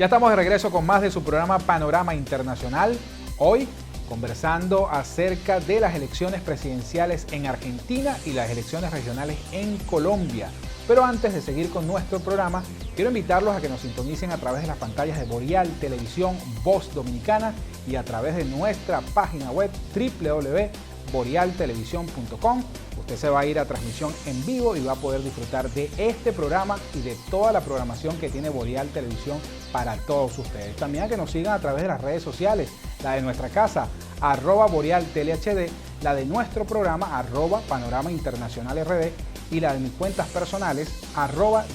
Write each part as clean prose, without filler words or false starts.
Ya estamos de regreso con más de su programa Panorama Internacional. Hoy conversando acerca de las elecciones presidenciales en Argentina y las elecciones regionales en Colombia. Pero antes de seguir con nuestro programa, quiero invitarlos a que nos sintonicen a través de las pantallas de Boreal Televisión Voz Dominicana y a través de nuestra página web www.borealtelevisión.com. Usted se va a ir a transmisión en vivo y va a poder disfrutar de este programa y de toda la programación que tiene Boreal Televisión para todos ustedes. También a que nos sigan a través de las redes sociales, la de nuestra casa, @BorealTeleHD, la de nuestro programa, @Panorama Internacional RD, y la de mis cuentas personales,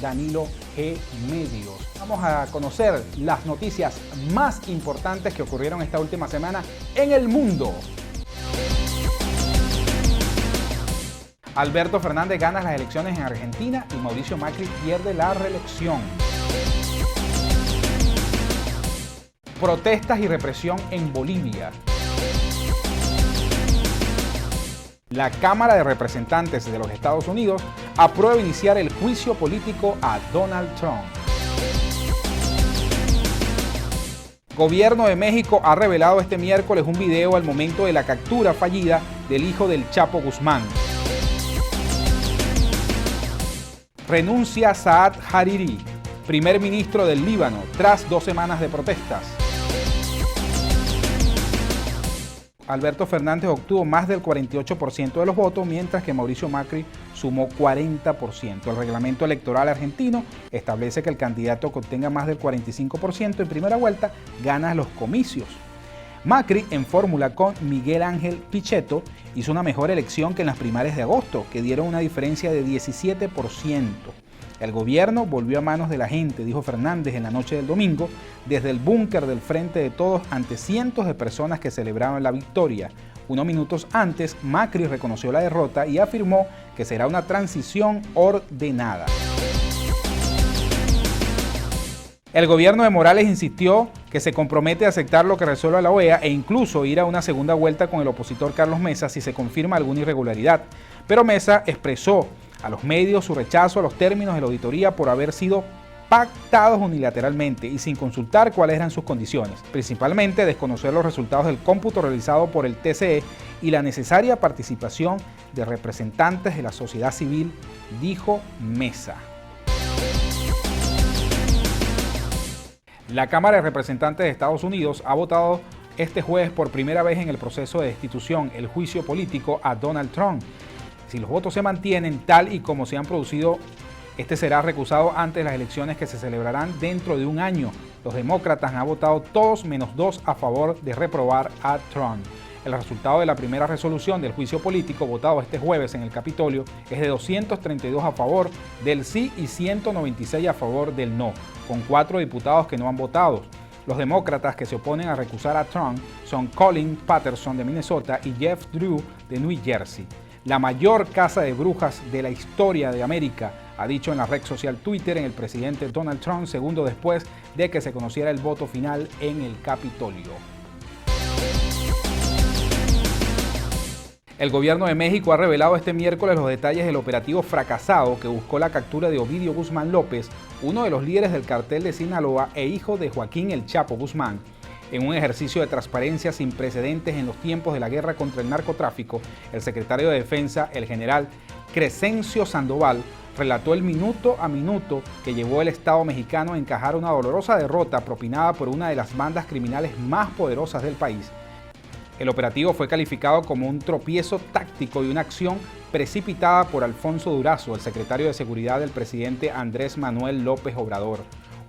@DaniloGmedios. Vamos a conocer las noticias más importantes que ocurrieron esta última semana en el mundo. Alberto Fernández gana las elecciones en Argentina y Mauricio Macri pierde la reelección. Protestas y represión en Bolivia. La Cámara de Representantes de los Estados Unidos aprueba iniciar el juicio político a Donald Trump. Gobierno de México ha revelado este miércoles un video al momento de la captura fallida del hijo del Chapo Guzmán. Renuncia Saad Hariri, primer ministro del Líbano, tras 2 semanas de protestas. Alberto Fernández obtuvo más del 48% de los votos, mientras que Mauricio Macri sumó 40%. El reglamento electoral argentino establece que el candidato que obtenga más del 45% en primera vuelta gana los comicios. Macri, en fórmula con Miguel Ángel Pichetto, hizo una mejor elección que en las primarias de agosto, que dieron una diferencia de 17%. El gobierno volvió a manos de la gente, dijo Fernández en la noche del domingo, desde el búnker del Frente de Todos ante cientos de personas que celebraban la victoria. Unos minutos antes, Macri reconoció la derrota y afirmó que será una transición ordenada. El gobierno de Morales insistió que se compromete a aceptar lo que resuelva la OEA e incluso ir a una segunda vuelta con el opositor Carlos Mesa si se confirma alguna irregularidad. Pero Mesa expresó a los medios su rechazo a los términos de la auditoría por haber sido pactados unilateralmente y sin consultar cuáles eran sus condiciones, principalmente desconocer los resultados del cómputo realizado por el TCE y la necesaria participación de representantes de la sociedad civil, dijo Mesa. La Cámara de Representantes de Estados Unidos ha votado este jueves por primera vez en el proceso de destitución, el juicio político a Donald Trump. Si los votos se mantienen tal y como se han producido, este será recusado antes de las elecciones que se celebrarán dentro de un año. Los demócratas han votado todos menos 2 a favor de reprobar a Trump. El resultado de la primera resolución del juicio político votado este jueves en el Capitolio es de 232 a favor del sí y 196 a favor del no, con 4 diputados que no han votado. Los demócratas que se oponen a recusar a Trump son Colin Patterson de Minnesota y Jeff Drew de New Jersey. La mayor caza de brujas de la historia de América, ha dicho en la red social Twitter en el presidente Donald Trump, segundo después de que se conociera el voto final en el Capitolio. El gobierno de México ha revelado este miércoles los detalles del operativo fracasado que buscó la captura de Ovidio Guzmán López, uno de los líderes del cartel de Sinaloa e hijo de Joaquín El Chapo Guzmán. En un ejercicio de transparencia sin precedentes en los tiempos de la guerra contra el narcotráfico, el secretario de Defensa, el general Crescencio Sandoval, relató el minuto a minuto que llevó el Estado mexicano a encajar una dolorosa derrota propinada por una de las bandas criminales más poderosas del país. El operativo fue calificado como un tropiezo táctico y una acción precipitada por Alfonso Durazo, el secretario de Seguridad del presidente Andrés Manuel López Obrador.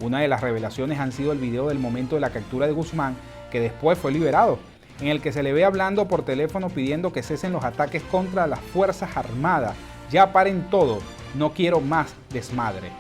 Una de las revelaciones han sido el video del momento de la captura de Guzmán, que después fue liberado, en el que se le ve hablando por teléfono pidiendo que cesen los ataques contra las Fuerzas Armadas. Ya paren todo, no quiero más desmadre.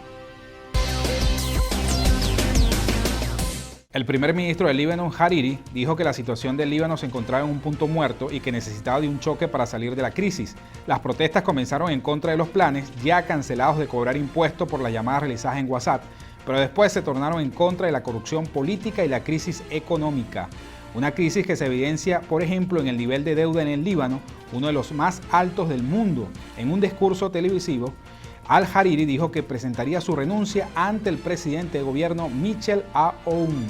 El primer ministro del Líbano, Hariri, dijo que la situación del Líbano se encontraba en un punto muerto y que necesitaba de un choque para salir de la crisis. Las protestas comenzaron en contra de los planes ya cancelados de cobrar impuestos por las llamadas realizadas en WhatsApp, pero después se tornaron en contra de la corrupción política y la crisis económica. Una crisis que se evidencia, por ejemplo, en el nivel de deuda en el Líbano, uno de los más altos del mundo. En un discurso televisivo, Al-Hariri dijo que presentaría su renuncia ante el presidente de gobierno Michel Aoun.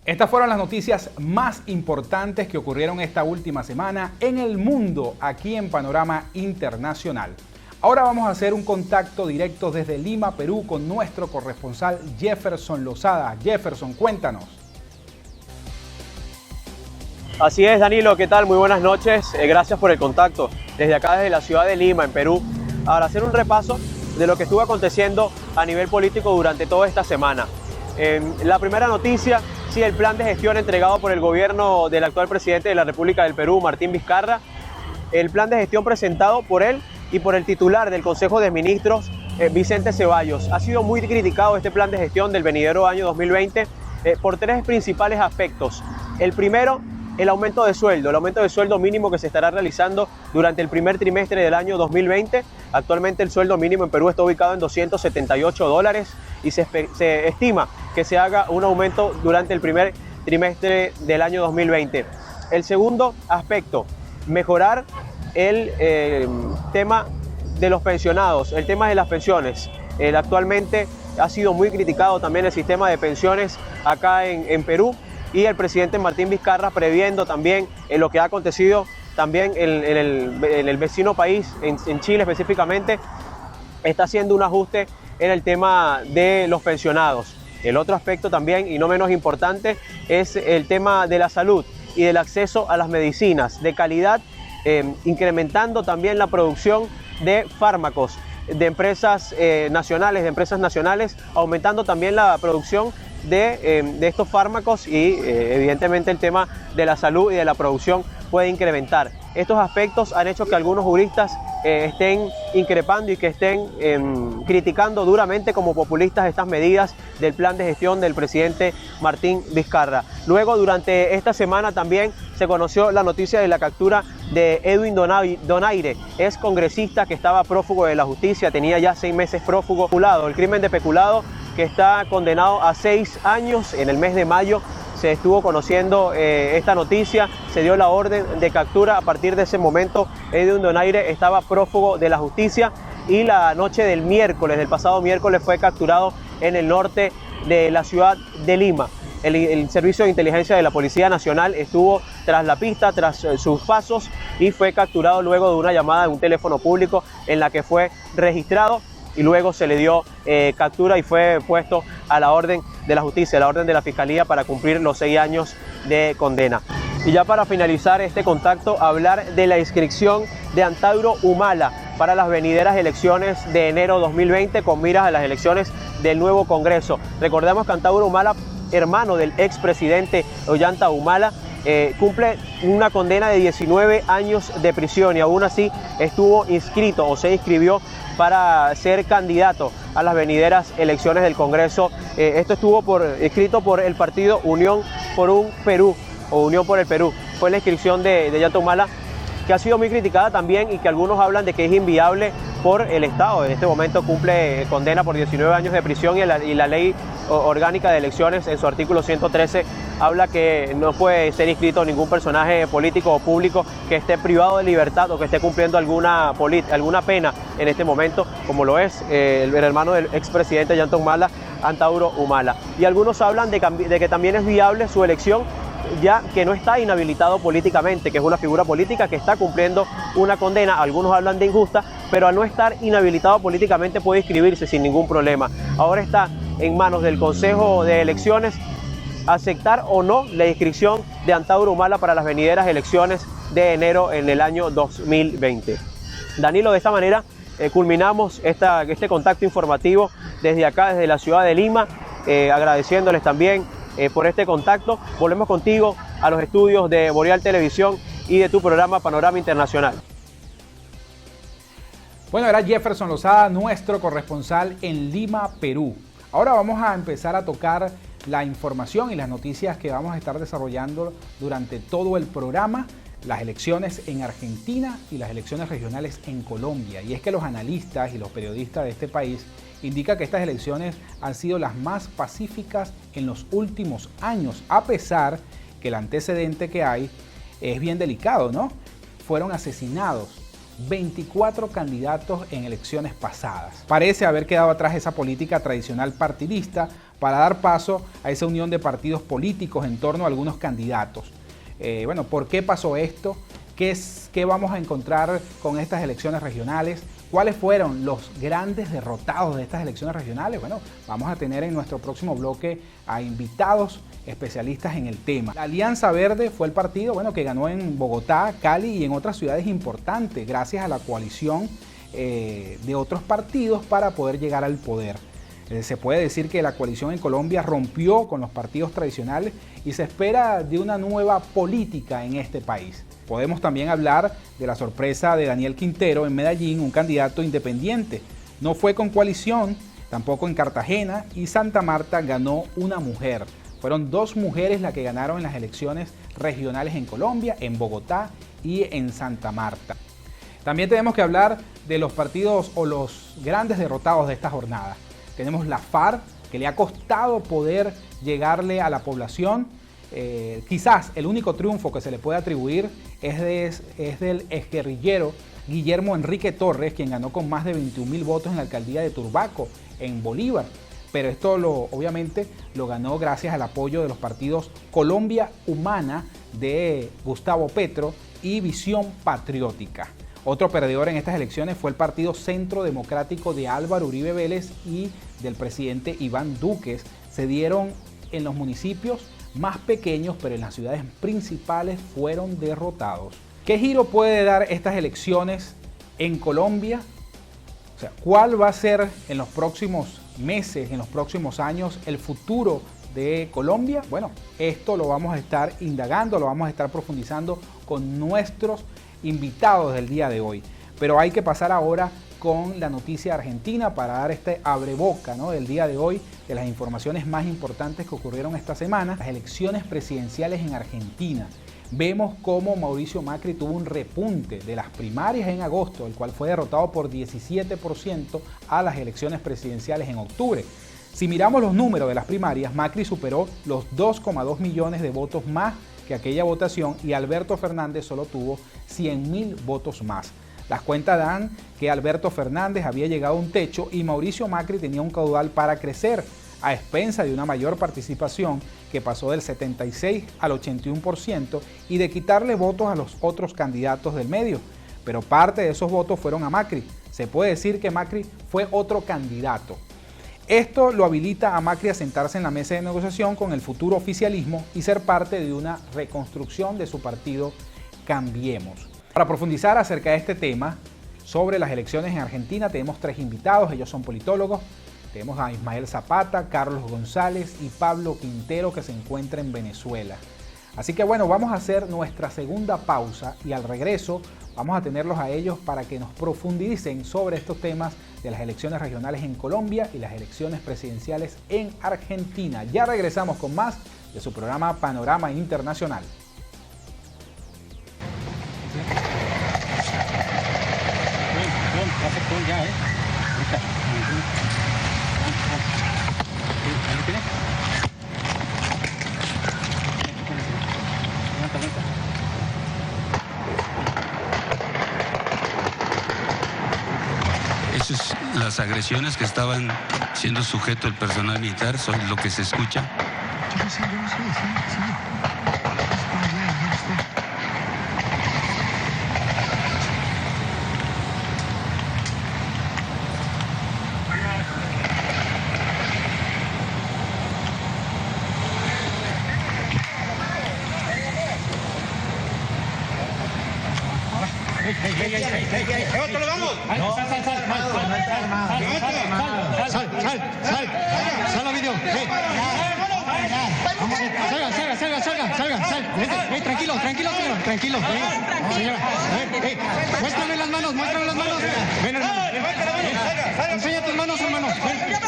Estas fueron las noticias más importantes que ocurrieron esta última semana en el mundo, aquí en Panorama Internacional. Ahora vamos a hacer un contacto directo desde Lima, Perú, con nuestro corresponsal Jefferson Lozada. Jefferson, cuéntanos. Así es, Danilo, ¿qué tal? Muy buenas noches, gracias por el contacto. Desde acá, desde la ciudad de Lima, en Perú, para hacer un repaso de lo que estuvo aconteciendo a nivel político durante toda esta semana. La primera noticia, sí, el plan de gestión entregado por el gobierno del actual presidente de la República del Perú, Martín Vizcarra. El plan de gestión presentado por él y por el titular del Consejo de Ministros, Vicente Ceballos. Ha sido muy criticado este plan de gestión del venidero año 2020 por tres principales aspectos. El primero, el aumento de sueldo mínimo que se estará realizando durante el primer trimestre del año 2020. Actualmente el sueldo mínimo en Perú está ubicado en $278 y se estima que se haga un aumento durante el primer trimestre del año 2020. El segundo aspecto, mejorar el tema de los pensionados, el tema de las pensiones. Actualmente ha sido muy criticado también el sistema de pensiones acá en Perú, y el presidente Martín Vizcarra, previendo también lo que ha acontecido también en el vecino país, en Chile específicamente, está haciendo un ajuste en el tema de los pensionados. El otro aspecto también, y no menos importante, es el tema de la salud y del acceso a las medicinas de calidad, incrementando también la producción de fármacos de empresas nacionales, aumentando también la producción de estos fármacos y evidentemente el tema de la salud y de la producción puede incrementar. Estos aspectos han hecho que algunos juristas estén increpando y que estén criticando duramente como populistas estas medidas del plan de gestión del presidente Martín Vizcarra. Luego, durante esta semana también se conoció la noticia de la captura de Edwin Donaire, ex congresista que estaba prófugo de la justicia, tenía ya 6 meses prófugo. El crimen de peculado, que está condenado a 6 años. En el mes de mayo se estuvo conociendo esta noticia, se dio la orden de captura. A partir de ese momento, Edwin Donaire estaba prófugo de la justicia y la noche del pasado miércoles, fue capturado en el norte de la ciudad de Lima. El Servicio de Inteligencia de la Policía Nacional estuvo tras la pista, tras sus pasos, y fue capturado luego de una llamada de un teléfono público en la que fue registrado, y luego se le dio captura y fue puesto a la orden de la justicia, a la orden de la Fiscalía, para cumplir los 6 años de condena. Y ya para finalizar este contacto, hablar de la inscripción de Antauro Humala para las venideras elecciones de enero 2020, con miras a las elecciones del nuevo Congreso. Recordemos que Antauro Humala, hermano del expresidente Ollanta Humala, cumple una condena de 19 años de prisión, y aún así estuvo inscrito o se inscribió para ser candidato a las venideras elecciones del Congreso. Esto estuvo escrito por el partido Unión por un Perú, o Unión por el Perú. Fue la inscripción de Ollanta Humala, que ha sido muy criticada también, y que algunos hablan de que es inviable por el Estado. En este momento cumple condena por 19 años de prisión, y la ley orgánica de elecciones, en su artículo 113, habla que no puede ser inscrito ningún personaje político o público que esté privado de libertad o que esté cumpliendo alguna pena en este momento, como lo es el hermano del expresidente Ollanta Humala, Antauro Humala. Y algunos hablan de que también es viable su elección, ya que no está inhabilitado políticamente, que es una figura política que está cumpliendo una condena. Algunos hablan de injusta, pero al no estar inhabilitado políticamente puede inscribirse sin ningún problema. Ahora está en manos del Consejo de Elecciones aceptar o no la inscripción de Antauro Humala para las venideras elecciones de enero en el año 2020. Danilo, de esta manera culminamos este contacto informativo desde acá, desde la ciudad de Lima, agradeciéndoles también por este contacto. Volvemos contigo a los estudios de Boreal Televisión y de tu programa Panorama Internacional. Bueno, era Jefferson Lozada, nuestro corresponsal en Lima, Perú. Ahora vamos a empezar a tocar la información y las noticias que vamos a estar desarrollando durante todo el programa, las elecciones en Argentina y las elecciones regionales en Colombia. Y es que los analistas y los periodistas de este país indican que estas elecciones han sido las más pacíficas en los últimos años, a pesar que el antecedente que hay es bien delicado, ¿no? Fueron asesinados 24 candidatos en elecciones pasadas. Parece haber quedado atrás esa política tradicional partidista para dar paso a esa unión de partidos políticos en torno a algunos candidatos. Bueno, ¿por qué pasó esto? ¿Qué vamos a encontrar con estas elecciones regionales? ¿Cuáles fueron los grandes derrotados de estas elecciones regionales? Bueno, vamos a tener en nuestro próximo bloque a invitados especialistas en el tema. La Alianza Verde fue el partido, que ganó en Bogotá, Cali y en otras ciudades importantes, gracias a la coalición de otros partidos para poder llegar al poder. Se puede decir que la coalición en Colombia rompió con los partidos tradicionales y se espera de una nueva política en este país. Podemos también hablar de la sorpresa de Daniel Quintero en Medellín, un candidato independiente. No fue con coalición, tampoco en Cartagena, y Santa Marta ganó una mujer. Fueron 2 mujeres las que ganaron en las elecciones regionales en Colombia, en Bogotá y en Santa Marta. También tenemos que hablar de los partidos o los grandes derrotados de esta jornada. Tenemos la FARC, que le ha costado poder llegarle a la población. Quizás el único triunfo que se le puede atribuir es del exguerrillero Guillermo Enrique Torres, quien ganó con más de 21.000 votos en la alcaldía de Turbaco, en Bolívar. Pero esto obviamente lo ganó gracias al apoyo de los partidos Colombia Humana de Gustavo Petro y Visión Patriótica. Otro perdedor en estas elecciones fue el Partido Centro Democrático de Álvaro Uribe Vélez y del presidente Iván Duque. Se dieron en los municipios más pequeños, pero en las ciudades principales fueron derrotados. ¿Qué giro puede dar estas elecciones en Colombia? O sea, ¿cuál va a ser en los próximos meses, en los próximos años, el futuro de Colombia? Bueno, esto lo vamos a estar indagando, lo vamos a estar profundizando con nuestros invitados del día de hoy. Pero hay que pasar ahora con la noticia argentina para dar este abreboca, del día de hoy, de las informaciones más importantes que ocurrieron esta semana. Las elecciones presidenciales en Argentina. Vemos cómo Mauricio Macri tuvo un repunte de las primarias en agosto, el cual fue derrotado por 17% a las elecciones presidenciales en octubre. Si miramos los números de las primarias, Macri superó los 2,2 millones de votos más que aquella votación y Alberto Fernández solo tuvo 100.000 votos más. Las cuentas dan que Alberto Fernández había llegado a un techo y Mauricio Macri tenía un caudal para crecer, a expensa de una mayor participación que pasó del 76 al 81% y de quitarle votos a los otros candidatos del medio. Pero parte de esos votos fueron a Macri. Se puede decir que Macri fue otro candidato. Esto lo habilita a Macri a sentarse en la mesa de negociación con el futuro oficialismo y ser parte de una reconstrucción de su partido Cambiemos. Para profundizar acerca de este tema, sobre las elecciones en Argentina, tenemos 3 invitados, ellos son politólogos. Tenemos a Ismael Zapata, Carlos González y Pablo Quintero, que se encuentra en Venezuela. Así que bueno, vamos a hacer nuestra segunda pausa y al regreso vamos a tenerlos a ellos para que nos profundicen sobre estos temas de las elecciones regionales en Colombia y las elecciones presidenciales en Argentina. Ya regresamos con más de su programa Panorama Internacional. Las agresiones que estaban siendo sujeto el personal militar son lo que se escucha. Yo no sé, sí. ¡Levanta los manos! ¡Sal, Ovidio! ¡Salga! Tranquilo, señora. Muéstrame las manos. Ven, hermano. Enseña tus manos, hermano.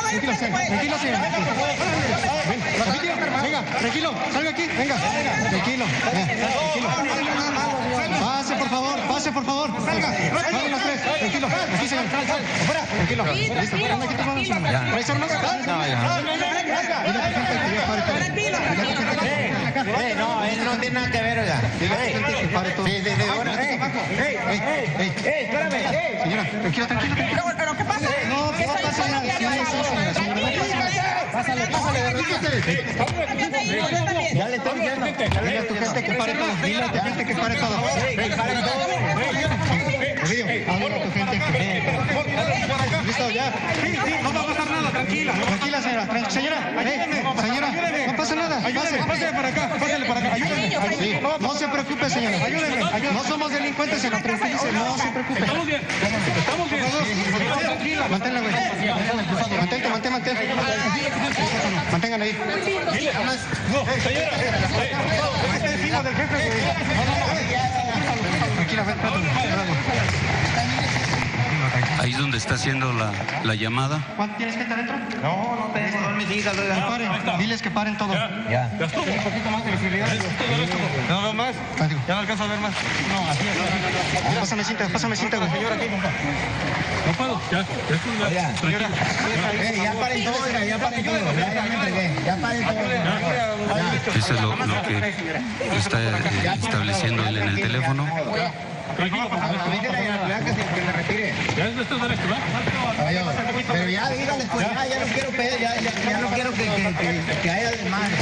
Tranquilo, señora. Venga, tranquilo, salga aquí, venga. Tranquilo. Pase, por favor. Salgan los 3. Tranquilo. Aquí, señor. Tranquilo. Listo. Ponme aquí tus manos. ¿Traes armas? No, ya. No, él no tiene nada que ver, oiga. Que pare todo. Espérame. Señora, tranquila. ¿Pero qué pasa? No, que no pasa nada. Pásale. Ya le estoy diciendo. Dile a tu gente que pare todo. Dile a tu gente que pare todo. Ovidio, háblale a tu gente que... ¿Listo ya? Sí, no va a pasar nada, tranquila. Tranquila, señora. Señora, no pasa nada. Pásale para acá, ayúdeme. Sí, no se preocupe, señora. Ayúdeme. No somos delincuentes, señora. Tranquilice, no se preocupe. Estamos bien. Tranquila. Manténla, güey. Mantén. Mantengan ahí. Señora. Este es hijo del jefe, güey. Tranquila, Ahí es donde está haciendo la llamada. ¿Cuánto tienes gente adentro? No tengo, son mis hijas, oiga. Paren. Diles que paren todo. Ya. Un poquito más de visibilidad. No veo más. Ya no alcanzo a ver más. No, así es. Pásame cinta, güey. No puedo, ya Ya paren todo, oiga, ya paren todo. Ya me entregué. Ya paren todo. Eso es lo que está estableciendo él en el teléfono. Avítele a la placa que me retire. Pero ya dígale, pues ya no quiero ya no quiero que haya desmadre.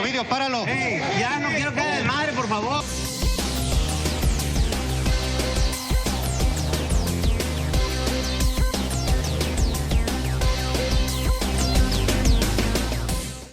Ovidio, páralo. Ya no quiero que haya desmadre, por favor.